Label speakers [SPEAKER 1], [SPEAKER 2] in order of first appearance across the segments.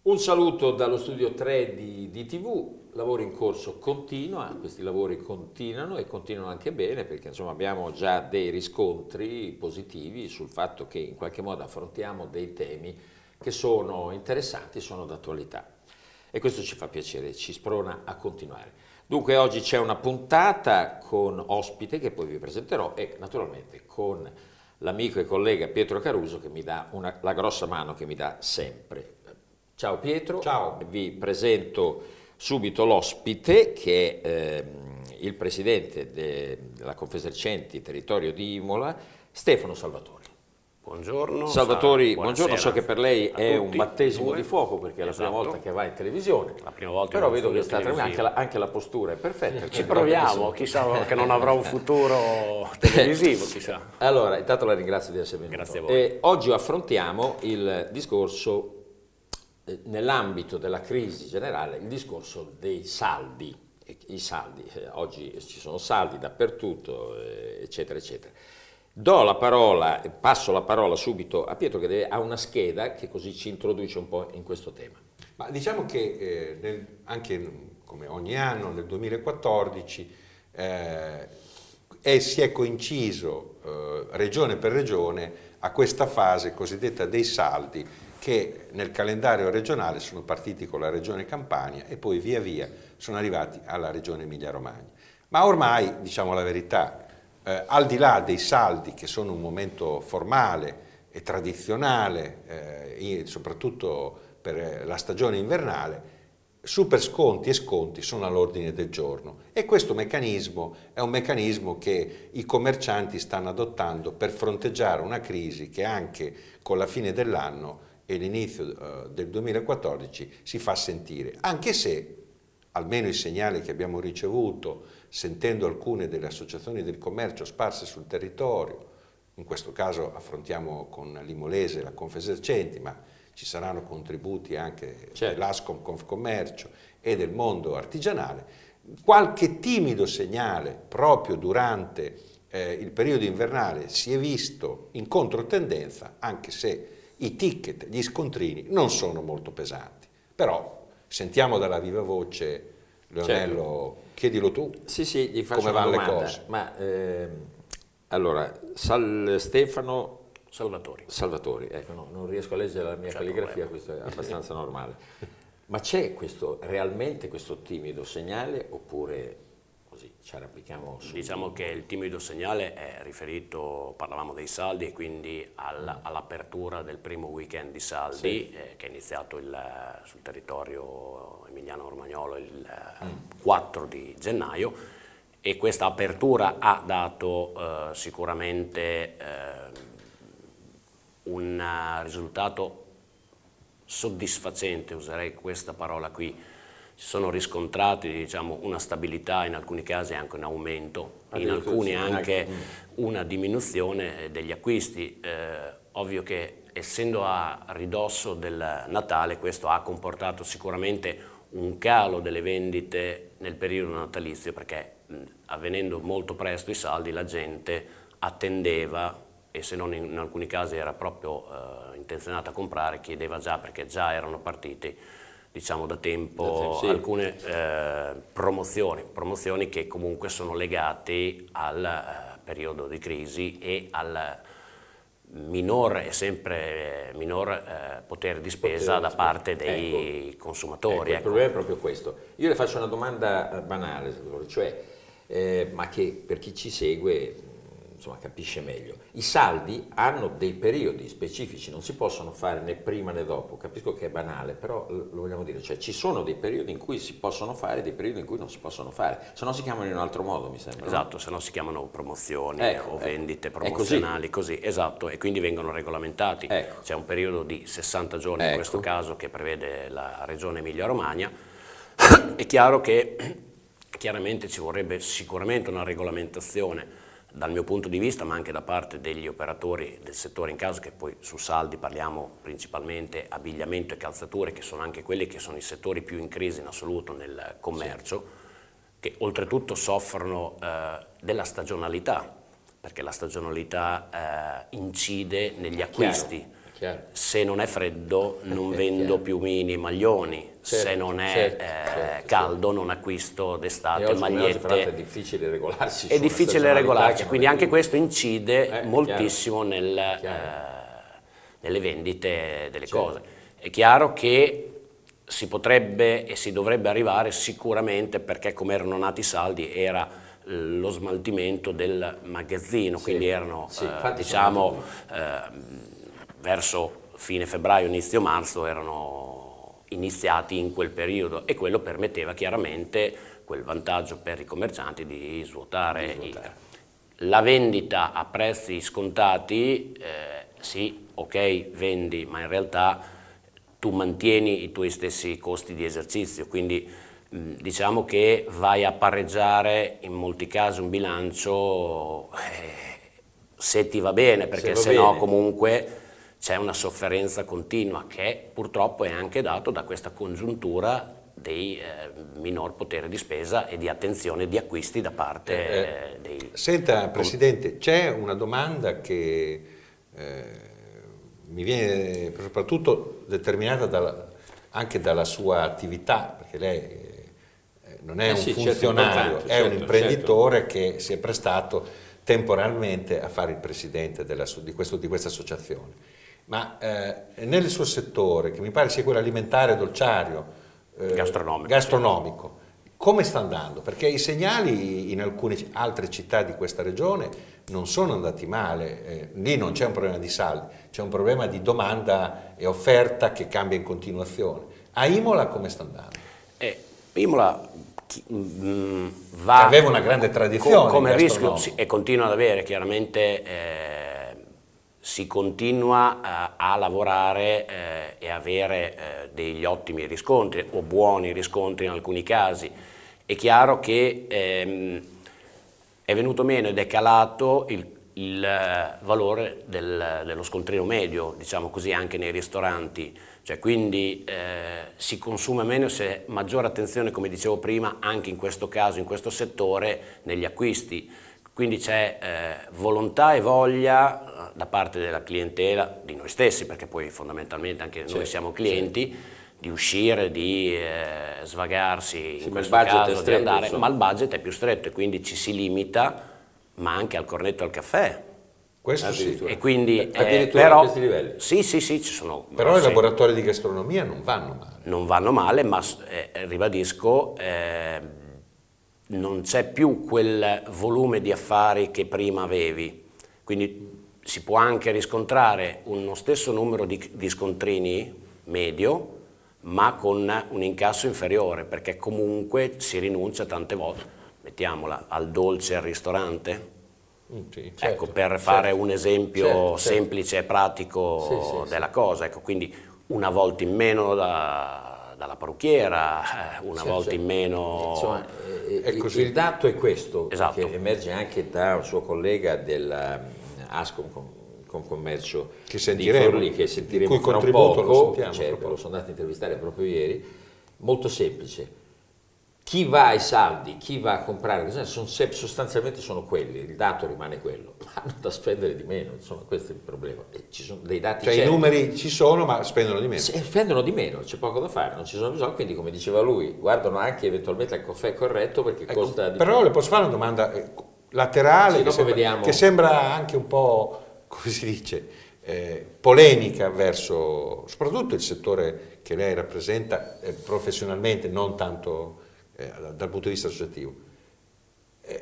[SPEAKER 1] Un saluto dallo studio 3 di DTV, lavori in corso continua, questi lavori continuano e continuano anche bene perché insomma abbiamo già dei riscontri positivi sul fatto che in qualche modo affrontiamo dei temi che sono interessanti, sono d'attualità e questo ci fa piacere, ci sprona a continuare. Dunque oggi c'è una puntata con ospite che poi vi presenterò e naturalmente con l'amico e collega Pietro Caruso che mi dà la grossa mano che mi dà sempre. Ciao Pietro,
[SPEAKER 2] ciao.
[SPEAKER 1] Vi presento subito l'ospite che è il presidente della Confesercenti Territorio di Imola, Stefano Salvatori.
[SPEAKER 2] Buongiorno.
[SPEAKER 1] Salvatori, buongiorno, so che per lei è un battesimo di fuoco perché è la prima
[SPEAKER 2] Esatto.
[SPEAKER 1] volta che va in televisione,
[SPEAKER 2] La prima volta
[SPEAKER 1] però vedo che anche la postura è perfetta.
[SPEAKER 2] Ci proviamo, chissà che non avrà un futuro televisivo, chissà.
[SPEAKER 1] Allora, intanto la ringrazio di essere venuto.
[SPEAKER 2] Grazie a voi.
[SPEAKER 1] Oggi affrontiamo il discorso nell'ambito della crisi generale, il discorso dei saldi, i saldi, oggi ci sono saldi dappertutto, eccetera, eccetera. Passo la parola subito a Pietro che ha una scheda che così ci introduce un po' in questo tema.
[SPEAKER 3] Ma diciamo che anche come ogni anno nel 2014 si è coinciso regione per regione a questa fase cosiddetta dei saldi che nel calendario regionale sono partiti con la regione Campania e poi via via sono arrivati alla regione Emilia-Romagna. Ma ormai, diciamo la verità, al di là dei saldi che sono un momento formale e tradizionale, soprattutto per la stagione invernale, super sconti e sconti sono all'ordine del giorno e questo meccanismo è un meccanismo che i commercianti stanno adottando per fronteggiare una crisi che anche con la fine dell'anno e l'inizio del 2014 si fa sentire, anche se almeno i segnali che abbiamo ricevuto sentendo alcune delle associazioni del commercio sparse sul territorio, in questo caso affrontiamo con l'Imolese la Confesercenti, ma ci saranno contributi anche dell'Ascom Confcommercio e del mondo artigianale, qualche timido segnale proprio durante il periodo invernale si è visto in controtendenza, anche se i ticket, gli scontrini non sono molto pesanti, però sentiamo dalla viva voce, Leonello, chiedilo tu,
[SPEAKER 1] sì, gli faccio
[SPEAKER 3] come
[SPEAKER 1] una
[SPEAKER 3] vanno le
[SPEAKER 1] domanda.
[SPEAKER 3] cose.
[SPEAKER 1] Ma allora, Stefano
[SPEAKER 2] Salvatori,
[SPEAKER 1] ecco, no, non riesco a leggere la mia calligrafia, questo è abbastanza normale. Ma c'è realmente questo timido segnale oppure così ci arrampichiamo su?
[SPEAKER 2] Diciamo che il timido segnale è riferito, parlavamo dei saldi e quindi all'apertura del primo weekend di saldi che è iniziato sul territorio emiliano-romagnolo il 4 di gennaio e questa apertura ha dato sicuramente un risultato soddisfacente, userei questa parola qui. Si sono riscontrati, diciamo, una stabilità, in alcuni casi anche un aumento, in alcuni anche una diminuzione degli acquisti. Ovvio che essendo a ridosso del Natale questo ha comportato sicuramente un calo delle vendite nel periodo natalizio perché avvenendo molto presto i saldi la gente attendeva e se non in alcuni casi era proprio intenzionata a comprare, chiedeva già perché già erano partiti diciamo da tempo alcune promozioni che comunque sono legate al periodo di crisi e al sempre minor potere di spesa da parte dei consumatori.
[SPEAKER 1] Il problema è proprio questo. Io le faccio una domanda banale, cioè, ma che per chi ci segue insomma, capisce meglio. I saldi hanno dei periodi specifici, non si possono fare né prima né dopo. Capisco che è banale, però lo vogliamo dire, cioè ci sono dei periodi in cui si possono fare e dei periodi in cui non si possono fare, se no si chiamano in un altro modo, mi sembra.
[SPEAKER 2] Esatto,
[SPEAKER 1] no?
[SPEAKER 2] se no si chiamano promozioni o vendite promozionali, così, esatto, e quindi vengono regolamentati. C'è un periodo di 60 giorni in questo caso che prevede la regione Emilia-Romagna. È chiaro che chiaramente ci vorrebbe sicuramente una regolamentazione dal mio punto di vista, ma anche da parte degli operatori del settore, in caso che poi su saldi parliamo principalmente abbigliamento e calzature, che sono anche quelli che sono i settori più in crisi in assoluto nel commercio, che oltretutto soffrono della stagionalità, perché la stagionalità incide negli acquisti.
[SPEAKER 1] Chiaro.
[SPEAKER 2] Se non è freddo non vendo più mini maglioni, se non è caldo non acquisto d'estate magliette.
[SPEAKER 1] È difficile regolarsi.
[SPEAKER 2] È difficile regolarsi, quindi anche questo incide moltissimo nelle vendite delle cose. È chiaro che si potrebbe e si dovrebbe arrivare sicuramente, perché come erano nati i saldi era lo smaltimento del magazzino, quindi erano diciamo verso fine febbraio, inizio marzo erano iniziati in quel periodo, e quello permetteva chiaramente quel vantaggio per i commercianti di svuotare. La vendita a prezzi scontati, sì, ok, vendi, ma in realtà tu mantieni i tuoi stessi costi di esercizio, quindi diciamo che vai a pareggiare in molti casi un bilancio se ti va bene, perché se no comunque c'è una sofferenza continua, che purtroppo è anche dato da questa congiuntura dei minor potere di spesa e di attenzione di acquisti da parte dei...
[SPEAKER 3] Senta Presidente, c'è una domanda che mi viene soprattutto determinata anche dalla sua attività, perché lei non è un funzionario, è un imprenditore che si è prestato temporaneamente a fare il presidente di questa associazione. Ma nel suo settore, che mi pare sia quello alimentare, dolciario, gastronomico, come sta andando? Perché i segnali in alcune altre città di questa regione non sono andati male, lì non c'è un problema di saldi, c'è un problema di domanda e offerta che cambia in continuazione. A Imola come sta andando?
[SPEAKER 2] Imola va...
[SPEAKER 3] Aveva una grande tradizione
[SPEAKER 2] come rischio, e continua ad avere, chiaramente si continua a lavorare e avere degli ottimi riscontri o buoni riscontri in alcuni casi. È chiaro che è venuto meno ed è calato il valore dello scontrino medio, diciamo così, anche nei ristoranti, cioè quindi si consuma meno, se è maggiore attenzione, come dicevo prima, anche in questo caso, in questo settore, negli acquisti. Quindi c'è volontà e voglia da parte della clientela, di noi stessi, perché poi fondamentalmente anche noi siamo clienti, di uscire, di svagarsi, in questo caso di andare, ma il budget è più stretto e quindi ci si limita, ma anche al cornetto al caffè.
[SPEAKER 3] Questo sì.
[SPEAKER 2] E quindi,
[SPEAKER 1] addirittura
[SPEAKER 2] però,
[SPEAKER 1] a questi livelli.
[SPEAKER 2] Sì, ci sono.
[SPEAKER 3] Però i laboratori di gastronomia non vanno male.
[SPEAKER 2] Non vanno male, ma ribadisco, non c'è più quel volume di affari che prima avevi, quindi si può anche riscontrare uno stesso numero di scontrini medio, ma con un incasso inferiore, perché comunque si rinuncia tante volte, mettiamola, al dolce al ristorante, ecco, per fare un esempio semplice e pratico della cosa, ecco, quindi una volta in meno dalla parrucchiera, una volta in meno...
[SPEAKER 1] Insomma, il dato è questo, che emerge anche da un suo collega dell'Ascom con commercio
[SPEAKER 3] che sentiremo,
[SPEAKER 1] di Forlì, che sentiremo fra un poco, certo, lo sono andato a intervistare proprio ieri, molto semplice. Chi va ai saldi, chi va a comprare, sostanzialmente sono quelli, il dato rimane quello, hanno da spendere di meno, insomma questo è il problema. E ci sono dei dati certi.
[SPEAKER 3] I numeri ci sono, ma spendono di meno.
[SPEAKER 1] Spendono di meno, c'è poco da fare, non ci sono bisogni, quindi come diceva lui, guardano anche eventualmente al caffè corretto perché costa di più.
[SPEAKER 3] Però le posso fare una domanda laterale che sembra anche un po', come si dice, polemica verso soprattutto il settore che lei rappresenta professionalmente, non tanto... dal punto di vista associativo.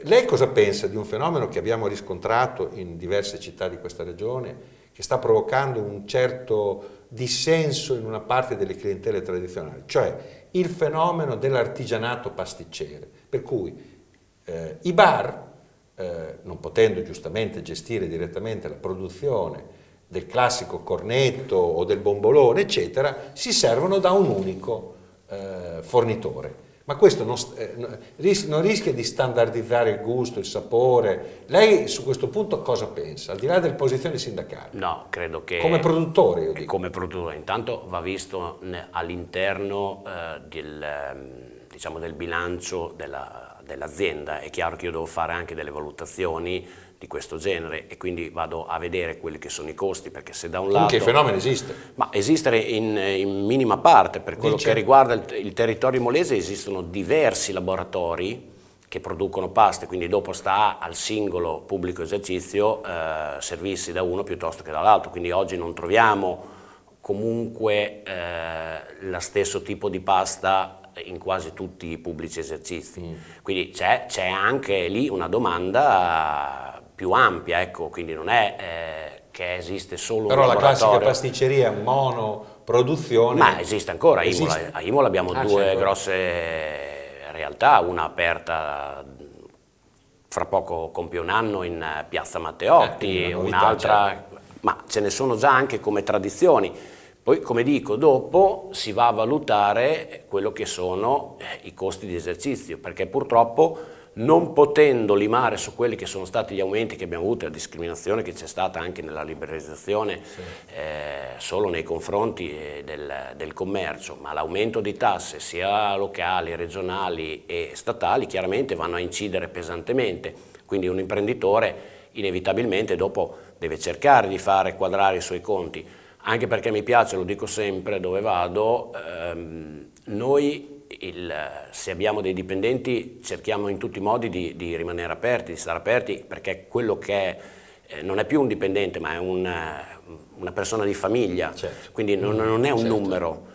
[SPEAKER 3] Lei cosa pensa di un fenomeno che abbiamo riscontrato in diverse città di questa regione, che sta provocando un certo dissenso in una parte delle clientele tradizionali, cioè il fenomeno dell'artigianato pasticcere, per cui i bar, non potendo giustamente gestire direttamente la produzione del classico cornetto o del bombolone, eccetera, si servono da un unico fornitore. Ma questo non rischia di standardizzare il gusto, il sapore? Lei su questo punto cosa pensa, al di là delle posizioni sindacali?
[SPEAKER 2] No, credo che...
[SPEAKER 3] Come produttore, io dico.
[SPEAKER 2] Come produttore, intanto va visto all'interno diciamo del bilancio dell'azienda. È chiaro che io devo fare anche delle valutazioni di questo genere e quindi vado a vedere quelli che sono i costi, perché se da un lato...
[SPEAKER 3] Comunque il fenomeno esiste.
[SPEAKER 2] Ma esistere in minima parte, per quello che riguarda il territorio molese esistono diversi laboratori che producono paste, quindi dopo sta al singolo pubblico esercizio servirsi da uno piuttosto che dall'altro, quindi oggi non troviamo comunque lo stesso tipo di pasta in quasi tutti i pubblici esercizi, quindi c'è anche lì una domanda più ampia, ecco, quindi non è che esiste solo
[SPEAKER 3] però
[SPEAKER 2] un
[SPEAKER 3] la
[SPEAKER 2] laboratorio.
[SPEAKER 3] classica pasticceria monoproduzione...
[SPEAKER 2] Ma esiste ancora, a Imola abbiamo due grosse realtà, una aperta fra poco compie un anno in Piazza Matteotti, un'altra, ma ce ne sono già anche come tradizioni. Poi, come dico, dopo si va a valutare quello che sono i costi di esercizio, perché purtroppo non potendo limare su quelli che sono stati gli aumenti che abbiamo avuto, la discriminazione che c'è stata anche nella liberalizzazione solo nei confronti del commercio, ma l'aumento di tasse sia locali, regionali e statali chiaramente vanno a incidere pesantemente, quindi un imprenditore inevitabilmente dopo deve cercare di fare quadrare i suoi conti, anche perché mi piace, lo dico sempre dove vado, noi se abbiamo dei dipendenti cerchiamo in tutti i modi di rimanere aperti, di stare aperti, perché quello che non è più un dipendente ma è una persona di famiglia, quindi non è un numero.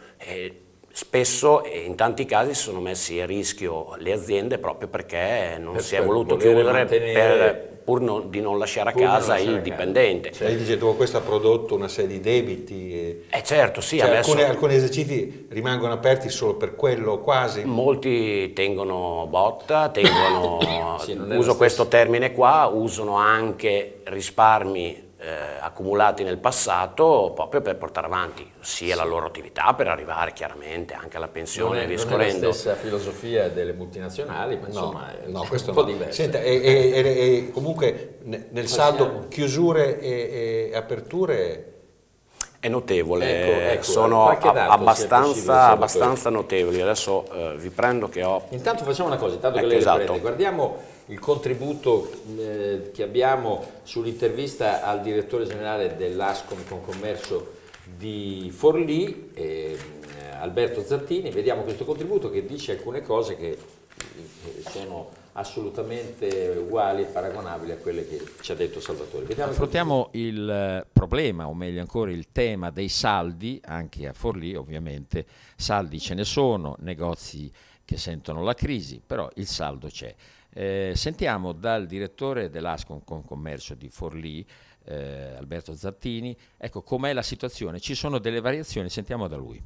[SPEAKER 2] Spesso e in tanti casi si sono messi a rischio le aziende proprio perché non si è voluto chiudere pur di non lasciare a casa il dipendente.
[SPEAKER 3] Lei dice che questo ha prodotto una serie di debiti.
[SPEAKER 2] Certo, sì.
[SPEAKER 3] Cioè,
[SPEAKER 2] adesso
[SPEAKER 3] alcuni esercizi rimangono aperti solo per quello, quasi?
[SPEAKER 2] Molti tengono botta, uso questo termine qua, usano anche risparmi accumulati nel passato proprio per portare avanti sia la loro attività per arrivare chiaramente anche alla pensione e via scorrendo.
[SPEAKER 1] Non è la stessa filosofia delle multinazionali, ma insomma è
[SPEAKER 3] questo
[SPEAKER 1] un po' diverso.
[SPEAKER 3] Senta, e comunque nel saldo chiusure e aperture
[SPEAKER 2] è notevole,
[SPEAKER 1] ecco,
[SPEAKER 2] sono abbastanza notevoli. Adesso vi prendo che ho...
[SPEAKER 1] Intanto facciamo una cosa, intanto che lei riprende, guardiamo il contributo che abbiamo sull'intervista al direttore generale dell'Ascom Confcommercio di Forlì, Alberto Zattini. Vediamo questo contributo che dice alcune cose che sono assolutamente uguali e paragonabili a quelle che ci ha detto Salvatore.
[SPEAKER 4] Affrontiamo il problema, o meglio ancora il tema dei saldi, anche a Forlì ovviamente. Saldi ce ne sono, negozi che sentono la crisi, però il saldo c'è. Sentiamo dal direttore dell'Ascom Confcommercio di Forlì, Alberto Zattini, ecco com'è la situazione. Ci sono delle variazioni, sentiamo da lui.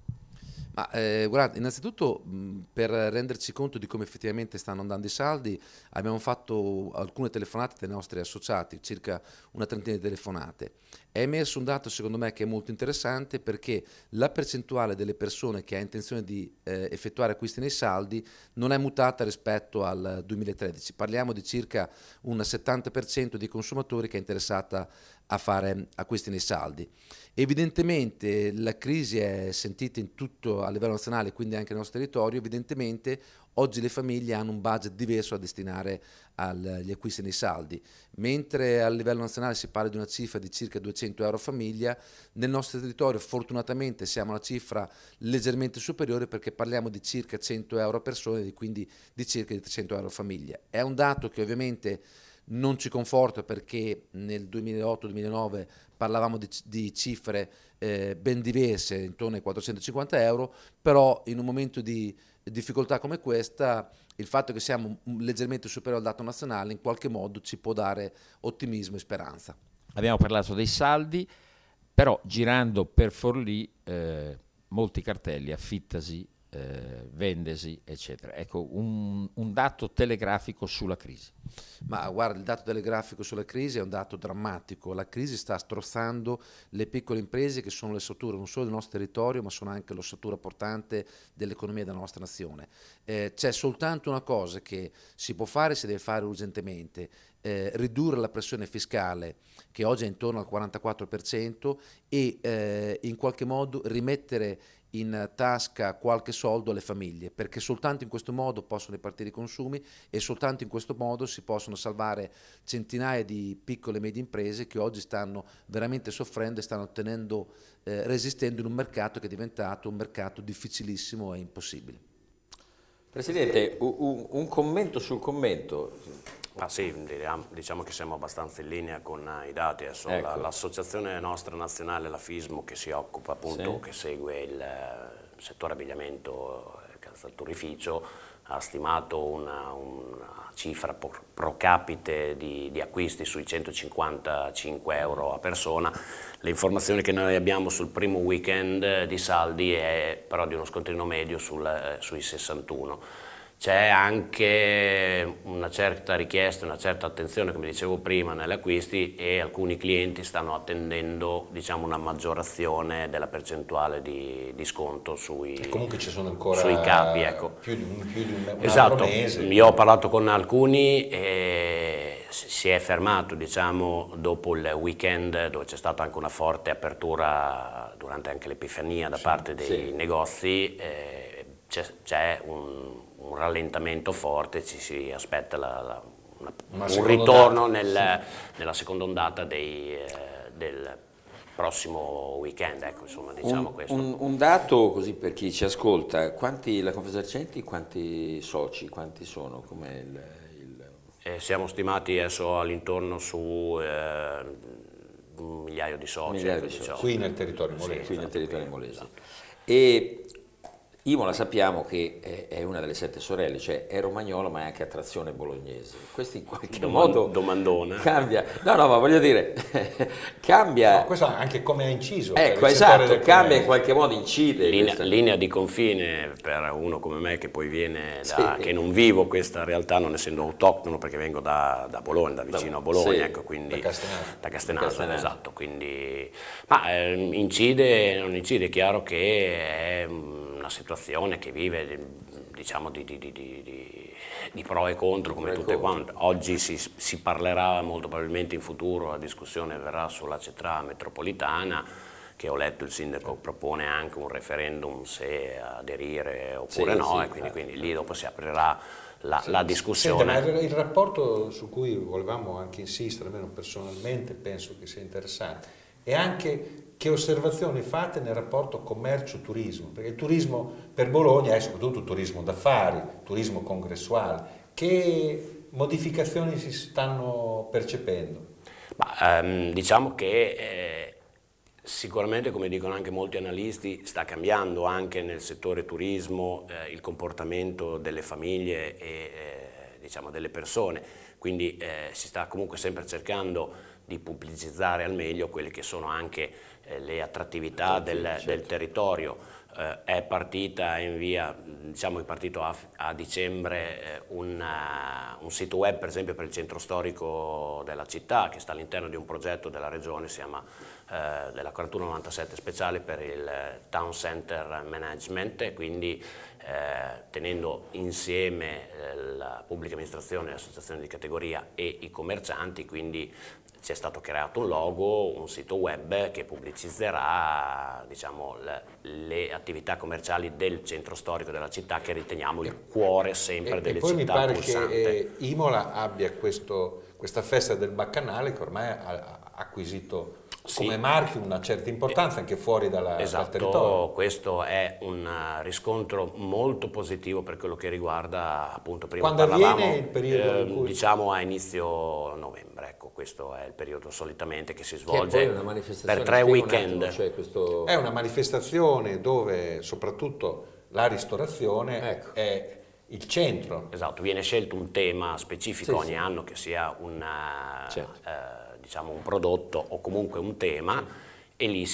[SPEAKER 5] Ma guarda, innanzitutto per renderci conto di come effettivamente stanno andando i saldi abbiamo fatto alcune telefonate dai nostri associati, circa una trentina di telefonate. È emerso un dato secondo me che è molto interessante, perché la percentuale delle persone che ha intenzione di effettuare acquisti nei saldi non è mutata rispetto al 2013. Parliamo di circa un 70% di consumatori che è interessata a fare acquisti nei saldi. Evidentemente la crisi è sentita in tutto a livello nazionale, quindi anche nel nostro territorio. Evidentemente oggi le famiglie hanno un budget diverso a destinare agli acquisti nei saldi. Mentre a livello nazionale si parla di una cifra di circa 200 euro a famiglia, nel nostro territorio fortunatamente siamo a una cifra leggermente superiore, perché parliamo di circa 100 euro a persona, quindi di circa 300 euro a famiglia. È un dato che ovviamente non ci conforta, perché nel 2008-2009 parlavamo di cifre ben diverse, intorno ai 450 euro, però in un momento di difficoltà come questa il fatto che siamo leggermente superiori al dato nazionale in qualche modo ci può dare ottimismo e speranza.
[SPEAKER 4] Abbiamo parlato dei saldi, però girando per Forlì molti cartelli, affittasi, vendesi, eccetera. Ecco, un dato telegrafico sulla crisi.
[SPEAKER 5] Ma guarda, il dato telegrafico sulla crisi è un dato drammatico. La crisi sta strozzando le piccole imprese che sono l'ossatura non solo del nostro territorio, ma sono anche l'ossatura portante dell'economia della nostra nazione. C'è soltanto una cosa che si può fare, si deve fare urgentemente: ridurre la pressione fiscale, che oggi è intorno al 44%, e in qualche modo rimettere in tasca qualche soldo alle famiglie, perché soltanto in questo modo possono ripartire i consumi e soltanto in questo modo si possono salvare centinaia di piccole e medie imprese che oggi stanno veramente soffrendo e stanno resistendo in un mercato che è diventato un mercato difficilissimo e impossibile.
[SPEAKER 1] Presidente, un commento sul commento.
[SPEAKER 2] Ah sì, diciamo che siamo abbastanza in linea con i dati. Adesso
[SPEAKER 1] Ecco.
[SPEAKER 2] l'associazione nostra nazionale, la FISMO, che si occupa appunto,
[SPEAKER 1] Sì.
[SPEAKER 2] che segue il settore abbigliamento e calzaturificio, ha stimato una cifra pro capite di acquisti sui 155 euro a persona. Le informazioni che noi abbiamo sul primo weekend di saldi è però di uno scontrino medio sui 61. C'è anche una certa richiesta, una certa attenzione, come dicevo prima, negli acquisti, e alcuni clienti stanno attendendo, diciamo, una maggiorazione della percentuale di sconto
[SPEAKER 3] E comunque ci sono ancora
[SPEAKER 2] sui capi. Ecco.
[SPEAKER 3] più di un altro
[SPEAKER 2] Esatto,
[SPEAKER 3] mese.
[SPEAKER 2] io ho parlato con alcuni e si è fermato, diciamo, dopo il weekend, dove c'è stata anche una forte apertura durante anche l'Epifania da parte dei negozi. C'è un rallentamento forte, ci si aspetta un ritorno nella seconda ondata del prossimo weekend, ecco, insomma, diciamo questo.
[SPEAKER 1] Un dato così per chi ci ascolta: la Confesercenti, quanti soci, quanti sono? Com'è
[SPEAKER 2] Siamo stimati adesso all'intorno su un migliaio di soci.
[SPEAKER 1] Migliaio di
[SPEAKER 2] diciamo.
[SPEAKER 1] soci.
[SPEAKER 3] Qui nel territorio
[SPEAKER 1] Sì,
[SPEAKER 3] molese.
[SPEAKER 1] qui nel territorio molese.
[SPEAKER 2] Esatto.
[SPEAKER 1] E Imola sappiamo che è una delle 7 sorelle, cioè è romagnolo ma è anche a trazione bolognese. Questo in qualche modo
[SPEAKER 2] domandona.
[SPEAKER 1] cambia. No, ma voglio dire, cambia.
[SPEAKER 3] No, questo anche come ha inciso. per
[SPEAKER 1] Ecco,
[SPEAKER 3] il settore
[SPEAKER 1] esatto,
[SPEAKER 3] del
[SPEAKER 1] cambia in
[SPEAKER 3] commercio.
[SPEAKER 1] qualche modo, incide.
[SPEAKER 2] Linea di confine per uno come me che poi viene
[SPEAKER 1] Sì.
[SPEAKER 2] che non vivo questa realtà, non essendo autoctono, perché vengo da Bologna, da vicino a Bologna,
[SPEAKER 1] sì,
[SPEAKER 2] ecco, quindi
[SPEAKER 3] da
[SPEAKER 2] Castenato,
[SPEAKER 1] Castenato.
[SPEAKER 2] esatto, quindi incide, non incide, è chiaro che è una situazione che vive, diciamo, di pro e contro come tutte quante. Oggi si parlerà molto probabilmente in futuro, la discussione verrà sulla centrale metropolitana, che ho letto il sindaco propone anche un referendum se aderire oppure
[SPEAKER 1] Sì,
[SPEAKER 2] no,
[SPEAKER 1] sì,
[SPEAKER 2] e quindi lì dopo si aprirà la discussione.
[SPEAKER 3] Senta, ma il rapporto su cui volevamo anche insistere, almeno personalmente penso che sia interessante, è anche che osservazioni fate nel rapporto commercio-turismo, perché il turismo per Bologna è soprattutto turismo d'affari, turismo congressuale. Che modificazioni si stanno percependo?
[SPEAKER 2] Diciamo che sicuramente, come dicono anche molti analisti, sta cambiando anche nel settore turismo il comportamento delle famiglie e diciamo delle persone, quindi si sta comunque sempre cercando di pubblicizzare al meglio quelle che sono anche le attrattività del territorio. È partita in via, diciamo è partito a dicembre un sito web, per esempio, per il centro storico della città, che sta all'interno di un progetto della regione, si chiama della 4197 speciale per il Town Center Management, quindi tenendo insieme la pubblica amministrazione, le associazioni di categoria e i commercianti, quindi c'è stato creato un logo, un sito web che pubblicizzerà, diciamo, le attività commerciali del centro storico della città, che riteniamo il cuore sempre delle città.
[SPEAKER 3] E poi mi pare
[SPEAKER 2] pulsante.
[SPEAKER 3] che Imola abbia questa festa del Baccanale che ormai ha acquisito come marchio una certa importanza anche fuori dal territorio.
[SPEAKER 2] Esatto, questo è un riscontro molto positivo per quello che riguarda, appunto, prima
[SPEAKER 3] Quando
[SPEAKER 2] parlavamo,
[SPEAKER 3] avviene il periodo in cui...
[SPEAKER 2] diciamo a inizio novembre, ecco, questo è il periodo solitamente che si
[SPEAKER 1] Che è
[SPEAKER 2] svolge
[SPEAKER 1] poi una manifestazione,
[SPEAKER 2] per 3
[SPEAKER 1] spiega un
[SPEAKER 2] weekend.
[SPEAKER 1] attimo, cioè questo...
[SPEAKER 3] È una manifestazione dove soprattutto la ristorazione
[SPEAKER 1] Ecco.
[SPEAKER 3] è il centro.
[SPEAKER 2] Esatto, viene scelto un tema specifico
[SPEAKER 1] Sì,
[SPEAKER 2] ogni
[SPEAKER 1] sì.
[SPEAKER 2] anno, che sia
[SPEAKER 1] Certo.
[SPEAKER 2] diciamo un prodotto o comunque un tema, e lì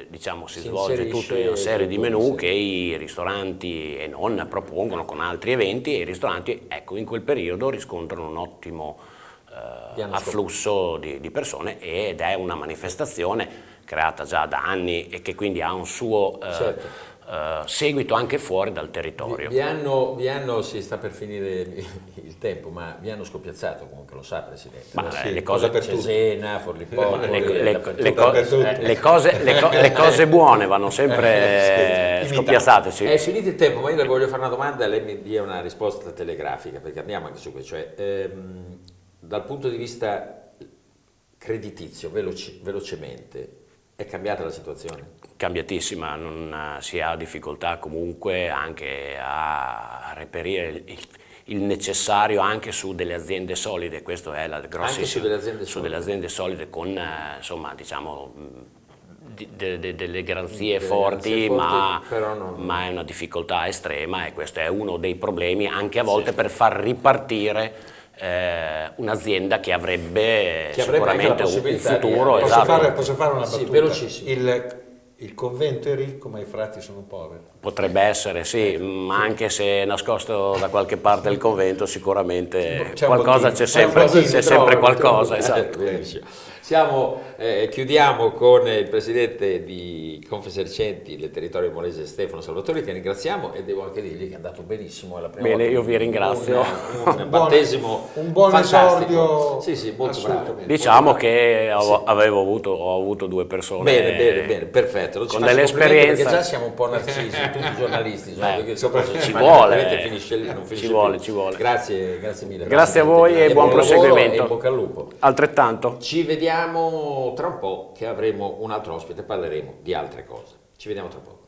[SPEAKER 2] diciamo, si svolge tutta una serie di menù che i ristoranti e non propongono con altri eventi, e i ristoranti, ecco, in quel periodo riscontrano un ottimo afflusso di persone, ed è una manifestazione creata già da anni e che quindi ha un suo seguito anche fuori dal territorio.
[SPEAKER 1] Vi hanno, si sta per finire il tempo, ma vi hanno scoppiazzato, comunque, lo sa, Presidente.
[SPEAKER 2] Ma
[SPEAKER 1] sì,
[SPEAKER 2] le cose per
[SPEAKER 1] Cesena, Forlippo,
[SPEAKER 2] le cose buone vanno sempre scoppiazzate. Sì.
[SPEAKER 1] È finito il tempo, ma io le voglio fare una domanda e lei mi dia una risposta telegrafica, perché andiamo anche su questo. Cioè, dal punto di vista creditizio, velocemente, è cambiata la situazione?
[SPEAKER 2] Cambiatissima, non si ha difficoltà comunque anche a reperire il necessario anche su delle aziende solide, questo è la grossissima. Anche su delle aziende solide con insomma, diciamo, delle garanzie forti, ma è una difficoltà estrema, e questo è uno dei problemi anche a volte per far ripartire un'azienda che avrebbe sicuramente un futuro.
[SPEAKER 3] Posso fare una battuta?
[SPEAKER 1] Sì, velocissimo.
[SPEAKER 3] Il convento è ricco, ma i frati sono poveri.
[SPEAKER 2] Potrebbe essere, sì, ma anche se nascosto da qualche parte del convento, sicuramente qualcosa c'è sempre qualcosa. Esatto.
[SPEAKER 1] Chiudiamo con il presidente di Confesercenti del territorio molese, Stefano Salvatori, che ringraziamo, e devo anche dirgli che è andato benissimo. È la prima
[SPEAKER 2] Bene,
[SPEAKER 1] volta
[SPEAKER 2] io vi ringrazio.
[SPEAKER 1] Un battesimo
[SPEAKER 3] un buon
[SPEAKER 1] fantastico.
[SPEAKER 3] esordio.
[SPEAKER 1] Sì, molto bravo.
[SPEAKER 2] Diciamo che ho avuto due persone.
[SPEAKER 1] Bene, perfetto.
[SPEAKER 2] Con delle esperienze.
[SPEAKER 1] Perché già siamo un po' narcisi, tutti i giornalisti.
[SPEAKER 2] Ci vuole.
[SPEAKER 1] Ci vuole. Grazie mille.
[SPEAKER 2] Grazie a voi e buon proseguimento.
[SPEAKER 1] E bocca al lupo.
[SPEAKER 2] Altrettanto.
[SPEAKER 1] Ci vediamo tra un po', che avremo un altro ospite, parleremo di altre cose. Ci vediamo tra poco.